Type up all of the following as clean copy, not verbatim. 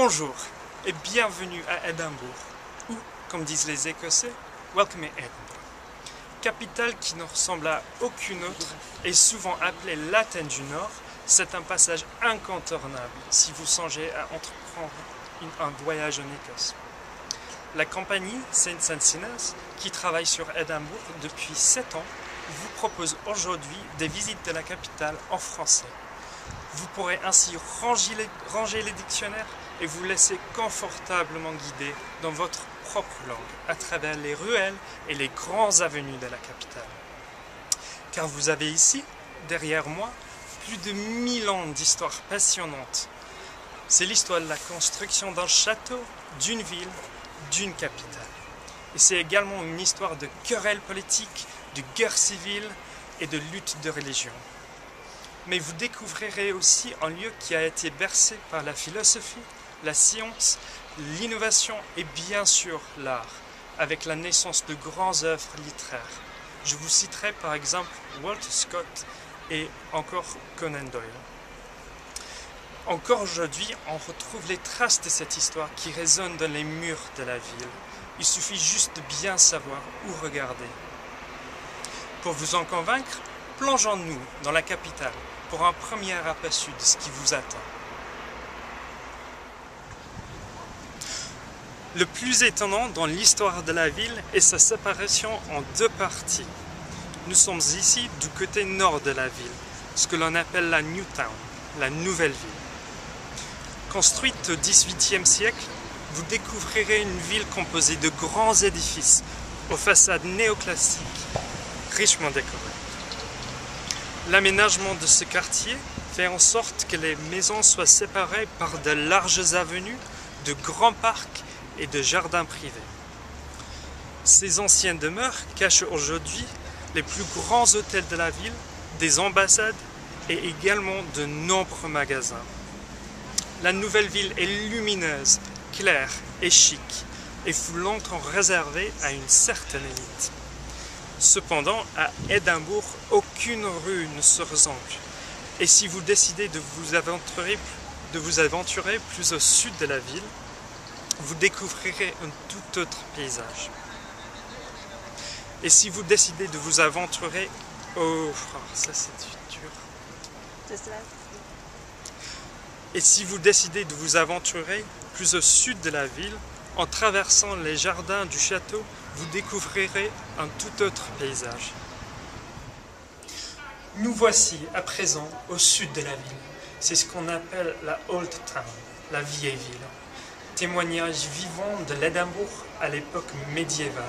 Bonjour et bienvenue à Édimbourg, ou, comme disent les Écossais, Welcome in Edinburgh. Capitale qui ne ressemble à aucune autre et souvent appelée l'Athènes du Nord, c'est un passage incontournable si vous songez à entreprendre un voyage en Écosse. La compagnie Saints & Sinners, qui travaille sur Édimbourg depuis 7 ans, vous propose aujourd'hui des visites de la capitale en français. Vous pourrez ainsi ranger les dictionnaires et vous laisser confortablement guider dans votre propre langue à travers les ruelles et les grandes avenues de la capitale. Car vous avez ici, derrière moi, plus de 1000 ans d'histoire passionnante. C'est l'histoire de la construction d'un château, d'une ville, d'une capitale. Et c'est également une histoire de querelles politiques, de guerres civiles et de luttes de religion. Mais vous découvrirez aussi un lieu qui a été bercé par la philosophie, la science, l'innovation et bien sûr l'art, avec la naissance de grandes œuvres littéraires. Je vous citerai par exemple Walter Scott et encore Conan Doyle. Encore aujourd'hui, on retrouve les traces de cette histoire qui résonnent dans les murs de la ville. Il suffit juste de bien savoir où regarder. Pour vous en convaincre, plongeons-nous dans la capitale pour un premier aperçu de ce qui vous attend. Le plus étonnant dans l'histoire de la ville est sa séparation en deux parties. Nous sommes ici du côté nord de la ville, ce que l'on appelle la New Town, la nouvelle ville. Construite au XVIIIe siècle, vous découvrirez une ville composée de grands édifices aux façades néoclassiques, richement décorées. L'aménagement de ce quartier fait en sorte que les maisons soient séparées par de larges avenues, de grands parcs et de jardins privés. Ces anciennes demeures cachent aujourd'hui les plus grands hôtels de la ville, des ambassades et également de nombreux magasins. La nouvelle ville est lumineuse, claire et chic et fut longtemps réservée à une certaine élite. Cependant, à Édimbourg, aucune rue ne se ressemble. Et si vous décidez de vous aventurer plus au sud de la ville, vous découvrirez un tout autre paysage. Et si vous décidez de vous aventurer ça c'est dur. Et si vous décidez de vous aventurer plus au sud de la ville, en traversant les jardins du château, vous découvrirez un tout autre paysage. Nous voici à présent au sud de la ville. C'est ce qu'on appelle la Old Town, la vieille ville. Témoignage vivant de l'Édimbourg à l'époque médiévale.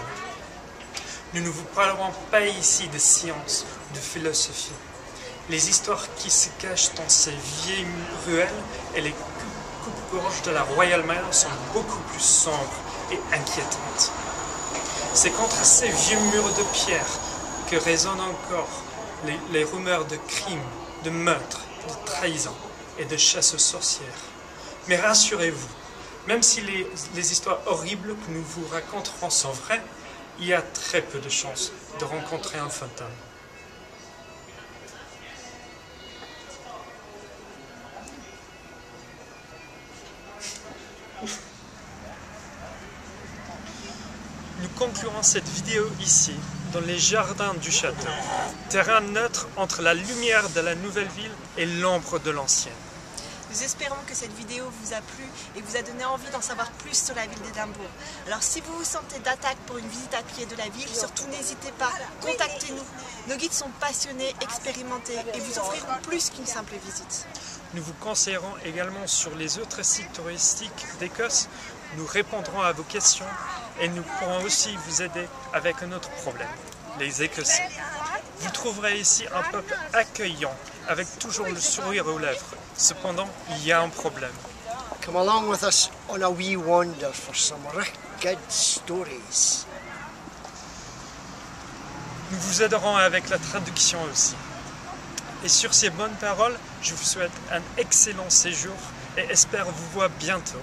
Nous ne vous parlerons pas ici de science, de philosophie. Les histoires qui se cachent dans ces vieilles ruelles et les coupe-gorge de la Royal Mail sont beaucoup plus sombres et inquiétantes. C'est contre ces vieux murs de pierre que résonnent encore les rumeurs de crimes, de meurtres, de trahisons et de chasse aux sorcières. Mais rassurez-vous, même si les histoires horribles que nous vous raconterons sont vraies, il y a très peu de chances de rencontrer un fantôme. Nous concluons cette vidéo ici, dans les jardins du château, terrain neutre entre la lumière de la nouvelle ville et l'ombre de l'ancienne. Nous espérons que cette vidéo vous a plu et vous a donné envie d'en savoir plus sur la ville d'Édimbourg. Alors si vous vous sentez d'attaque pour une visite à pied de la ville, surtout n'hésitez pas, contactez-nous. Nos guides sont passionnés, expérimentés et vous offriront plus qu'une simple visite. Nous vous conseillerons également sur les autres sites touristiques d'Écosse. Nous répondrons à vos questions et nous pourrons aussi vous aider avec un autre problème, les Écossais. Vous trouverez ici un peuple accueillant, avec toujours le sourire aux lèvres. Cependant, il y a un problème. Come along with us on a wee wander for some wicked stories. Nous vous aiderons avec la traduction aussi. Et sur ces bonnes paroles, je vous souhaite un excellent séjour et espère vous voir bientôt.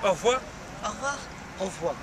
Au revoir. Au revoir. Au revoir.